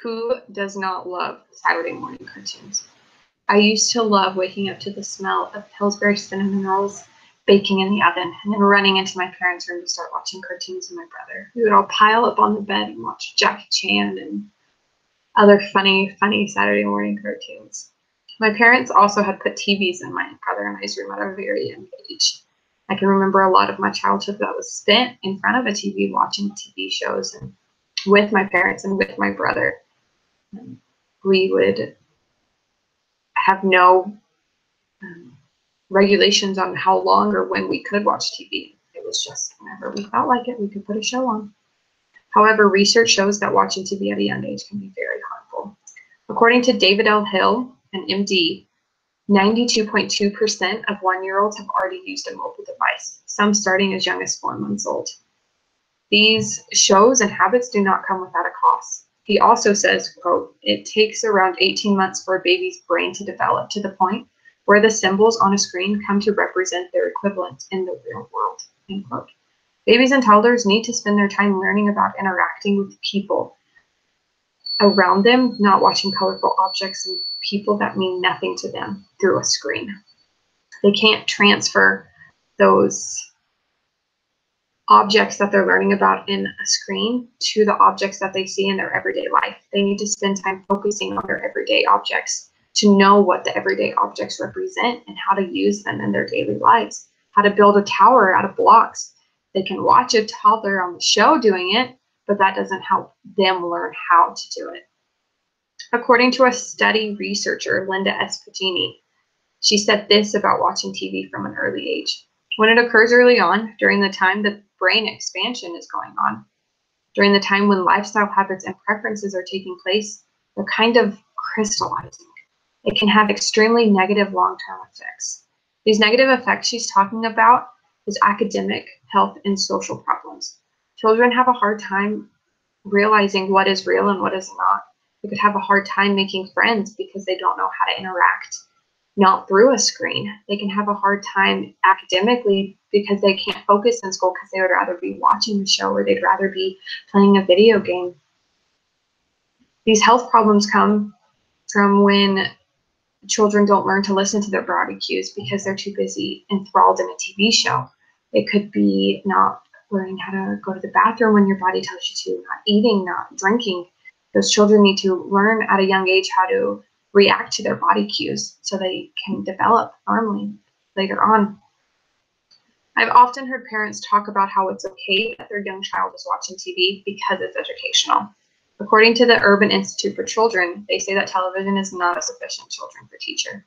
Who does not love Saturday morning cartoons? I used to love waking up to the smell of Pillsbury cinnamon rolls baking in the oven and then running into my parents' room to start watching cartoons with my brother. We would all pile up on the bed and watch Jackie Chan and other funny Saturday morning cartoons. My parents also had put TVs in my brother and I's room at a very young age. I can remember a lot of my childhood that was spent in front of a TV watching TV shows and with my parents and with my brother. We would have no regulations on how long or when we could watch TV. It was just whenever we felt like it, we could put a show on. However, research shows that watching TV at a young age can be very harmful. According to David L. Hill, an MD, 92.2% of 1-year-olds have already used a mobile device, some starting as young as 4 months old. These shows and habits do not come without a cost. He also says, quote, "It takes around 18 months for a baby's brain to develop to the point where the symbols on a screen come to represent their equivalent in the real world," end quote. Babies and toddlers need to spend their time learning about interacting with people around them, not watching colorful objects and people that mean nothing to them through a screen. They can't transfer those objects that they're learning about in a screen to the objects that they see in their everyday life. They need to spend time focusing on their everyday objects to know what the everyday objects represent and how to use them in their daily lives, how to build a tower out of blocks. They can watch a toddler on the show doing it, but that doesn't help them learn how to do it. According to a study researcher, Linda S. Pagini, she said this about watching TV from an early age. When it occurs early on, during the time the brain expansion is going on, during the time when lifestyle habits and preferences are taking place, they're kind of crystallizing. It can have extremely negative long-term effects. These negative effects she's talking about is academic, health, and social problems. Children have a hard time realizing what is real and what is not. They could have a hard time making friends because they don't know how to interact, not through a screen. They can have a hard time academically because they can't focus in school because they would rather be watching the show or they'd rather be playing a video game. These health problems come from when children don't learn to listen to their body cues because they're too busy enthralled in a TV show. It could be not learning how to go to the bathroom when your body tells you to, not eating, not drinking. Those children need to learn at a young age how to react to their body cues so they can develop normally later on. I've often heard parents talk about how it's okay that their young child is watching TV because it's educational. According to the Urban Institute for Children, they say that television is not a sufficient children for teacher.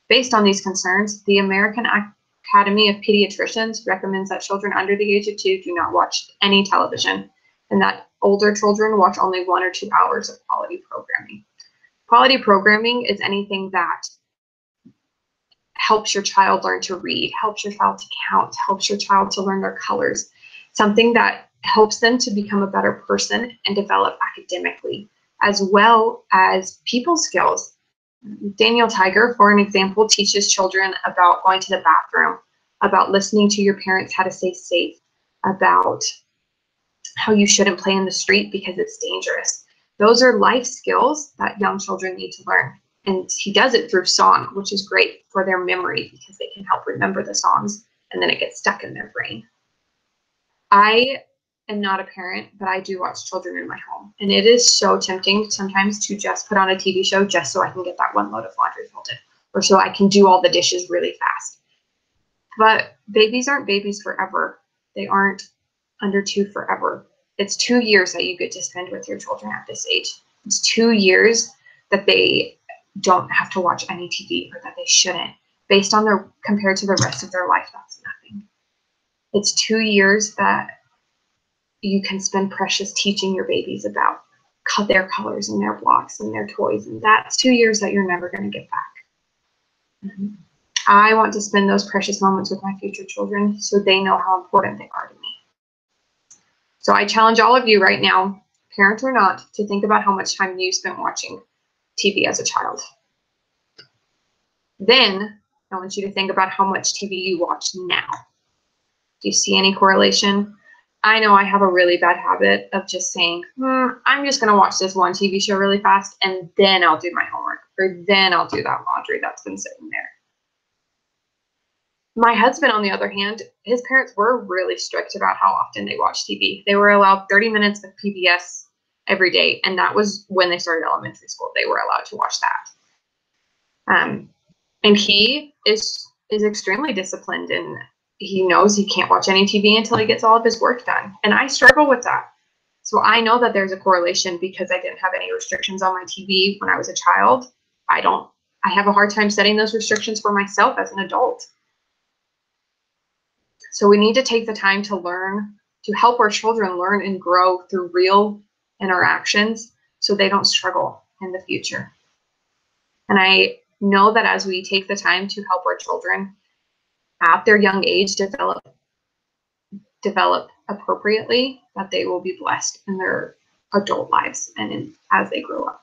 Based on these concerns, the American Academy of Pediatricians recommends that children under the age of 2 do not watch any television, and that older children watch only 1 or 2 hours of quality programming. Quality programming is anything that helps your child learn to read, helps your child to count, helps your child to learn their colors, something that helps them to become a better person and develop academically, as well as people skills. Daniel Tiger, for an example, teaches children about going to the bathroom, about listening to your parents, how to stay safe, about how you shouldn't play in the street because it's dangerous. Those are life skills that young children need to learn. And he does it through song, which is great for their memory because they can help remember the songs and then it gets stuck in their brain. I am not a parent, but I do watch children in my home. And it is so tempting sometimes to just put on a TV show just so I can get that one load of laundry folded or so I can do all the dishes really fast. But babies aren't babies forever. They aren't under 2 forever. It's 2 years that you get to spend with your children at this age. It's 2 years that they don't have to watch any TV or that they shouldn't. Based on their, compared to the rest of their life, that's nothing. It's 2 years that you can spend precious teaching your babies about their colors and their blocks and their toys. And that's 2 years that you're never going to get back. I want to spend those precious moments with my future children so they know how important they are to me. So I challenge all of you right now, parent or not, to think about how much time you spent watching TV as a child. Then I want you to think about how much TV you watch now. Do you see any correlation? I know I have a really bad habit of just saying, I'm just going to watch this one TV show really fast and then I'll do my homework or then I'll do that laundry that's been sitting there. My husband, on the other hand, his parents were really strict about how often they watched TV. They were allowed 30 minutes of PBS every day, and that was when they started elementary school. They were allowed to watch that. And he is extremely disciplined, and he knows he can't watch any TV until he gets all of his work done. And I struggle with that. So I know that there's a correlation because I didn't have any restrictions on my TV when I was a child. I have a hard time setting those restrictions for myself as an adult. So we need to take the time to learn, to help our children learn and grow through real interactions so they don't struggle in the future. And I know that as we take the time to help our children at their young age develop appropriately, that they will be blessed in their adult lives and as they grow up.